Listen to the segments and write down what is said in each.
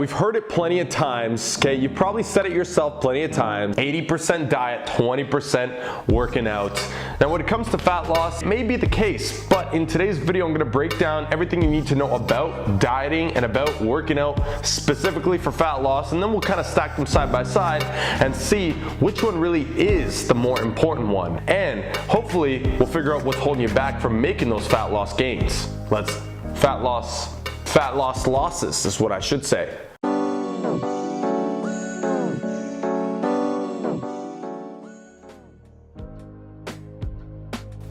We've heard it plenty of times, okay? You've probably said it yourself plenty of times. 80% diet, 20% working out. Now, when it comes to fat loss, it may be the case, but in today's video, I'm gonna break down everything you need to know about dieting and about working out specifically for fat loss, and then we'll kind of stack them side by side and see which one really is the more important one. And hopefully, we'll figure out what's holding you back from making those fat loss gains. Fat loss losses is what I should say.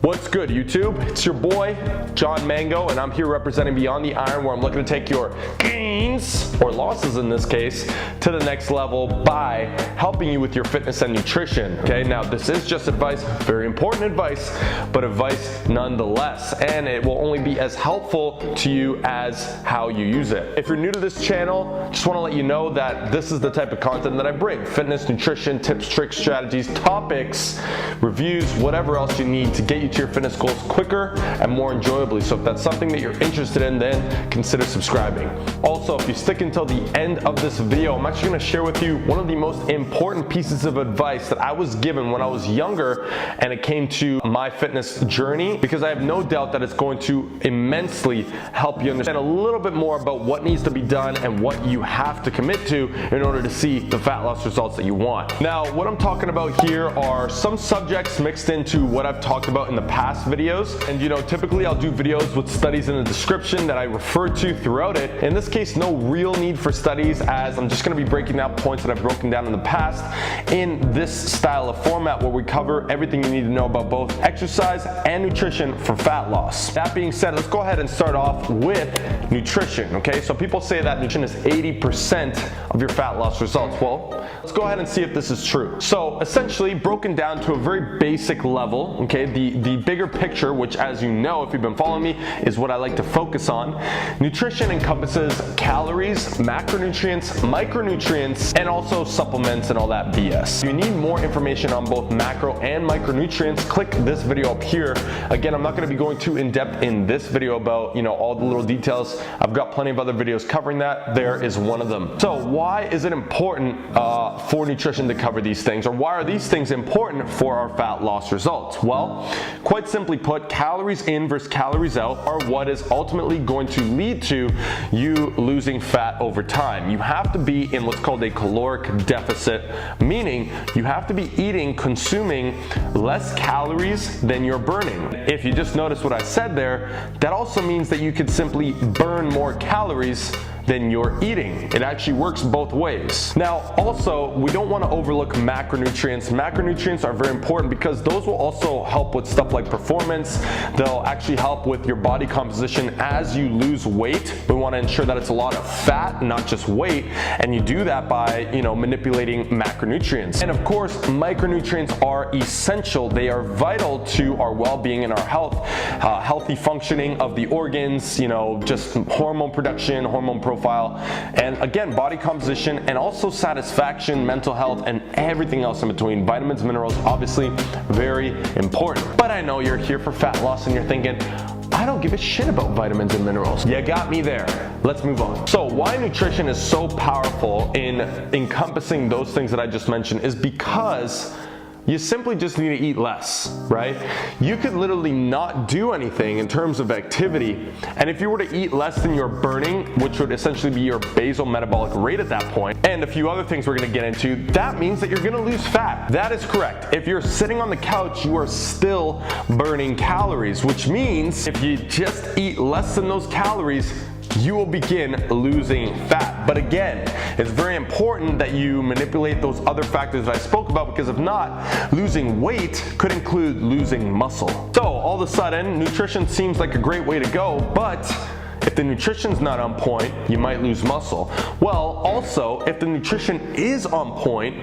What's good, YouTube? It's your boy, John Mango, and I'm here representing Beyond the Iron, where I'm looking to take your gains, or losses in this case, to the next level by helping you with your fitness and nutrition, okay? Now, this is just advice, very important advice, but advice nonetheless, and it will only be as helpful to you as how you use it. If you're new to this channel, just want to let you know that this is the type of content that I bring: fitness, nutrition, tips, tricks, strategies, topics, reviews, whatever else you need to get you to your fitness goals quicker and more enjoyably. So if that's something that you're interested in, then consider subscribing. Also, if you stick until the end of this video, I'm actually going to share with you one of the most important pieces of advice that I was given when I was younger and it came to my fitness journey, because I have no doubt that it's going to immensely help you understand a little bit more about what needs to be done and what you have to commit to in order to see the fat loss results that you want. Now, what I'm talking about here are some subjects mixed into what I've talked about in the past videos, and typically I'll do videos with studies in the description that I refer to throughout it. In this case, no real need for studies, as I'm just going to be breaking down points that I've broken down in the past in this style of format, where we cover everything you need to know about both exercise and nutrition for fat loss. That being said, let's go ahead and start off with nutrition, okay? So people say that nutrition is 80% of your fat loss results. Well, let's go ahead and see if this is true. So essentially, broken down to a very basic level, okay, the bigger picture, which, as you know, if you've been following me, is what I like to focus on. Nutrition encompasses calories, macronutrients, micronutrients, and also supplements and all that BS. If you need more information on both macro and micronutrients, click this video up here. Again, I'm not going to be going too in depth in this video about all the little details. I've got plenty of other videos covering that. There is one of them. So why is it important for nutrition to cover these things, or why are these things important for our fat loss results? Well, quite simply put, calories in versus calories out are what is ultimately going to lead to you losing fat over time. You have to be in what's called a caloric deficit, meaning you have to be consuming less calories than you're burning. If you just notice what I said there, that also means that you could simply burn more calories than you're eating. It actually works both ways. Now, also, we don't want to overlook macronutrients. Macronutrients are very important because those will also help with stuff like performance. They'll actually help with your body composition as you lose weight. We want to ensure that it's a lot of fat, not just weight, and you do that by, manipulating macronutrients. And of course, micronutrients are essential. They are vital to our well-being and our health, healthy functioning of the organs, just hormone production, hormone profile, and again, body composition, and also satisfaction, mental health, and everything else in between. Vitamins, minerals, obviously very important. But I know you're here for fat loss and you're thinking, I don't give a shit about vitamins and minerals. You got me there. Let's move on. So why nutrition is so powerful in encompassing those things that I just mentioned is because you simply just need to eat less, right? You could literally not do anything in terms of activity, and if you were to eat less than you're burning, which would essentially be your basal metabolic rate at that point, and a few other things we're gonna get into, that means that you're gonna lose fat. That is correct. If you're sitting on the couch, you are still burning calories, which means if you just eat less than those calories, you will begin losing fat. But again, it's very important that you manipulate those other factors that I spoke about, because if not, losing weight could include losing muscle. So all of a sudden, nutrition seems like a great way to go, but if the nutrition's not on point, you might lose muscle. Well, also, if the nutrition is on point,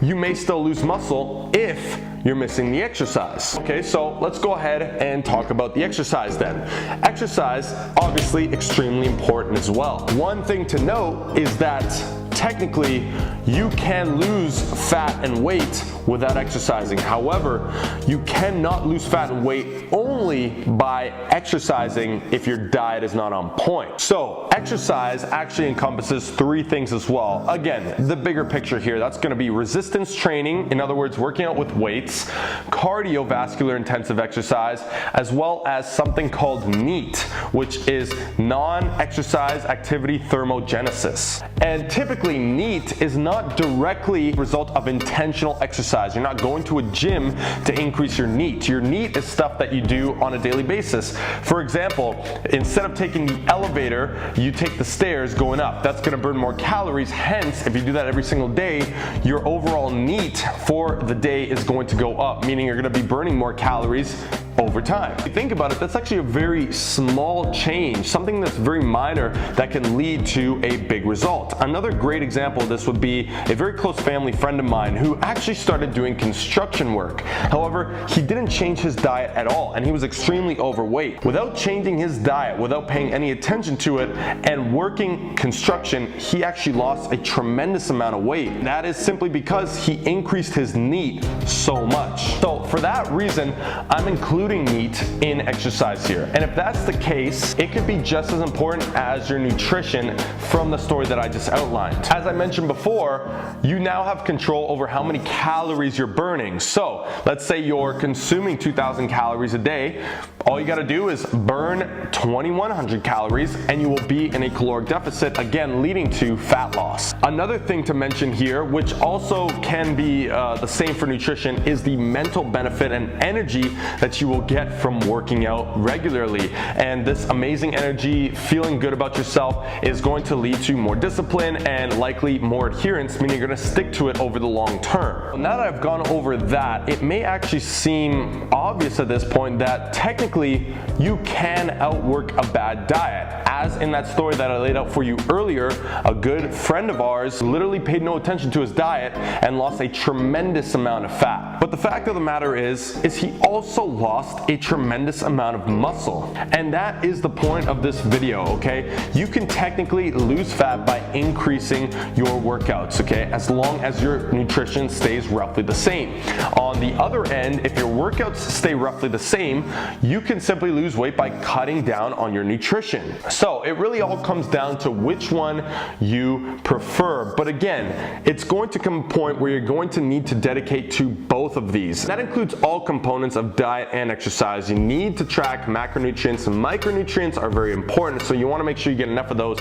you may still lose muscle if you're missing the exercise. Okay, so let's go ahead and talk about the exercise then. Exercise, obviously extremely important as well. One thing to note is that technically you can lose fat and weight without exercising. However, you cannot lose fat and weight only by exercising if your diet is not on point. So exercise actually encompasses three things as well. Again, the bigger picture here, that's going to be resistance training, in other words, working out with weights, cardiovascular intensive exercise, as well as something called NEAT, which is non-exercise activity thermogenesis. And typically NEAT is not directly a result of intentional exercise. You're not going to a gym to increase your NEAT. Your NEAT is stuff that you do on a daily basis. For example, instead of taking the elevator, you take the stairs going up. That's going to burn more calories. Hence, if you do that every single day, your overall NEAT for the day is going to go up, meaning you're going to be burning more calories over time. If you think about it, that's actually a very small change, something that's very minor that can lead to a big result. Another great example of this would be a very close family friend of mine who actually started doing construction work. However, he didn't change his diet at all, and he was extremely overweight. Without changing his diet, without paying any attention to it, and working construction, he actually lost a tremendous amount of weight. That is simply because he increased his NEAT so much. So for that reason, I'm including NEAT in exercise here. And if that's the case, it could be just as important as your nutrition from the story that I just outlined. As I mentioned before, you now have control over how many calories you're burning. So let's say you're consuming 2,000 calories a day. All you gotta do is burn 2,100 calories and you will be in a caloric deficit, again leading to fat loss. Another thing to mention here, which also can be the same for nutrition, is the mental benefit and energy that you will get from working out regularly. And this amazing energy, feeling good about yourself, is going to lead to more discipline and likely more adherence, meaning you're gonna stick to it over the long term. Now that I've gone over that, it may actually seem obvious at this point that technically you can outwork a bad diet. As in that story that I laid out for you earlier, a good friend of ours literally paid no attention to his diet and lost a tremendous amount of fat. But the fact of the matter is he also lost a tremendous amount of muscle. And that is the point of this video, okay? You can technically lose fat by increasing your workouts, okay? As long as your nutrition stays roughly the same. On the other end, if your workouts stay roughly the same, you can simply lose weight by cutting down on your nutrition. So it really all comes down to which one you prefer. But again, it's going to come a point where you're going to need to dedicate to both of these. That includes all components of diet and exercise. You need to track macronutrients and micronutrients are very important, so you want to make sure you get enough of those.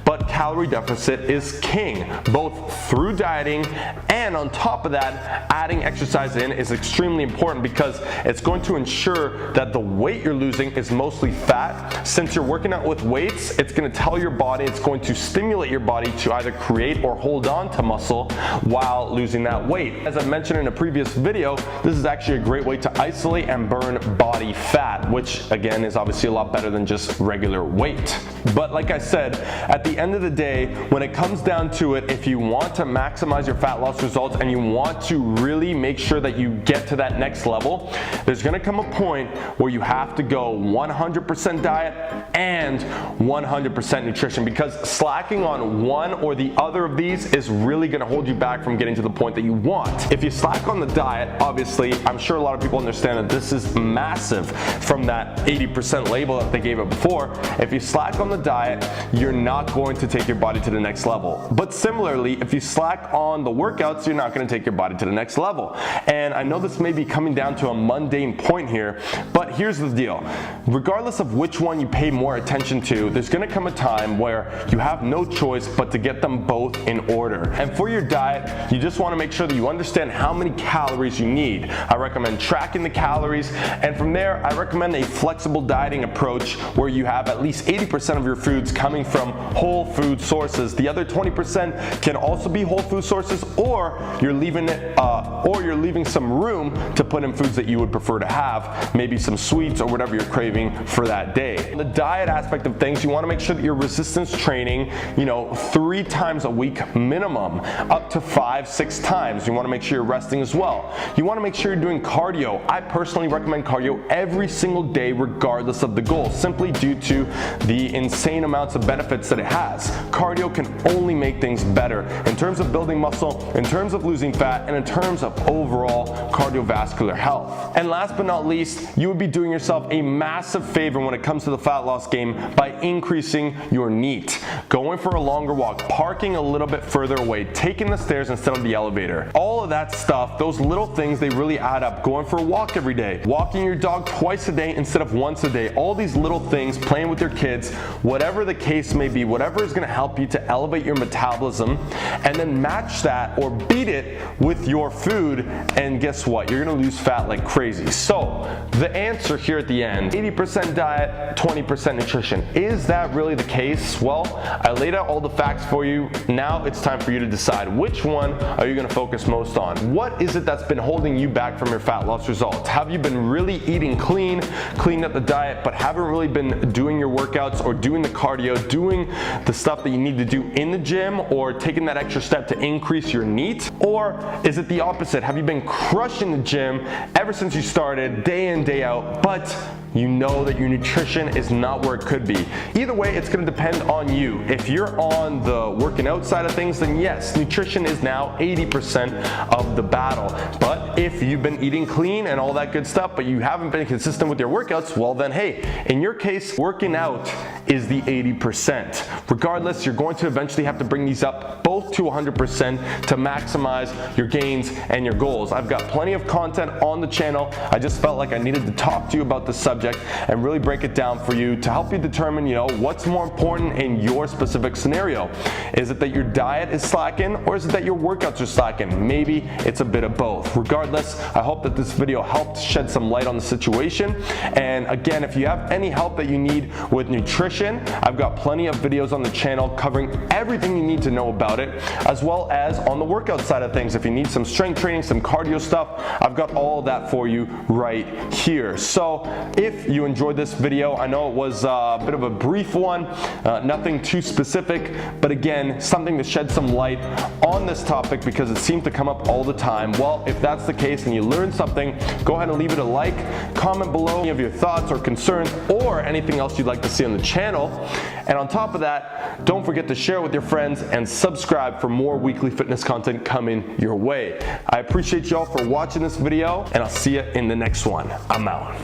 But calorie deficit is king, both through dieting and on top of that, adding exercise in is extremely important because it's going to ensure that the weight you're losing is mostly fat. Since you're working out with weights, it's going to tell your body, it's going to stimulate your body to either create or hold on to muscle while losing that weight. As I mentioned in a previous video, this is actually a great way to isolate and burn body fat, which again is obviously a lot better than just regular weight. But like I said, at the end of the day, when it comes down to it, if you want to maximize your fat loss results and you want to really make sure that you get to that next level, there's going to come a point where you have to go 100% diet and 100% nutrition, because slacking on one or the other of these is really going to hold you back from getting to the point that you want. If you slack on the diet, obviously, I'm sure a lot of people understand that this is massive from that 80% label that they gave it before. If you slack on the diet, you're not going to take your body to the next level. But similarly, if you slack on the workouts, you're not going to take your body to the next level. And I know this may be coming down to a mundane point here, but here's the deal. Regardless of which one you pay more attention to, there's going to come a time where you have no choice but to get them both in order. And for your diet, you just want to make sure that you understand how many calories you need. I recommend tracking the calories, and from there, I recommend a flexible dieting approach where you have at least 80% of your foods coming from whole food sources. The other 20% can also be whole food sources, or you're leaving some room to put in foods that you would prefer to have, maybe some sweets or whatever you're craving for that day. On the diet aspect of things, you want to make sure that you're resistance training, 3 times a week minimum, up to 5-6 times. You want to make sure you're resting as well. You want to make sure you're doing cardio. I personally recommend cardio every single day regardless of the goal, simply due to the insane amounts of benefits that it has. cardio can only make things better in terms of building muscle, in terms of losing fat, and in terms of overall cardiovascular health. And last but not least, you would be doing yourself a massive favor when it comes to the fat loss game by increasing your NEAT. Going for a longer walk, parking a little bit further away, taking the stairs instead of the elevator. All of that stuff, those little things, they really add up. Going for a walk every day, walking your dog twice a day instead of once a day. All these little things, playing with your kids, whatever the case may be, whatever is going to help you to elevate your metabolism, and then match that or beat it with your food, and guess what? You're going to lose fat like crazy. So the answer here at the end, 80% diet, 20% nutrition. Is that really the case? Well, I laid out all the facts for you. Now it's time for you to decide which one are you going to focus most on. What is it that's been holding you back from your fat loss results? Have you been really eating clean, cleaned up the diet, but haven't really been doing your workouts or doing the cardio, doing the stuff that you need to do in the gym, or taking that extra step to increase your NEAT? Or is it the opposite? Have you been crushing the gym ever since you started, day in, day out, but you know that your nutrition is not where it could be? Either way, it's going to depend on you. If you're on the working out side of things, then yes, nutrition is now 80% of the battle. But if you've been eating clean and all that good stuff, but you haven't been consistent with your workouts, well then hey, in your case, working out is the 80%. Regardless, you're going to eventually have to bring these up both to 100% to maximize your gains and your goals. I've got plenty of content on the channel. I just felt like I needed to talk to you about this subject and really break it down for you to help you determine, what's more important in your specific scenario. Is it that your diet is slacking, or is it that your workouts are slacking? Maybe it's a bit of both. Regardless, I hope that this video helped shed some light on the situation. And again, if you have any help that you need with nutrition, I've got plenty of videos on the channel covering everything you need to know about it, as well as on the workout side of things. If you need some strength training, some cardio stuff, I've got all of that for you right here. So if you enjoyed this video, I know it was a bit of a brief one, nothing too specific, but again, something to shed some light on this topic because it seems to come up all the time. Well, if that's the case and you learned something, go ahead and leave it a like, comment below any of your thoughts or concerns or anything else you'd like to see on the channel. And on top of that, don't forget to share with your friends and subscribe for more weekly fitness content coming your way. I appreciate y'all for watching this video, and I'll see you in the next one. I'm out.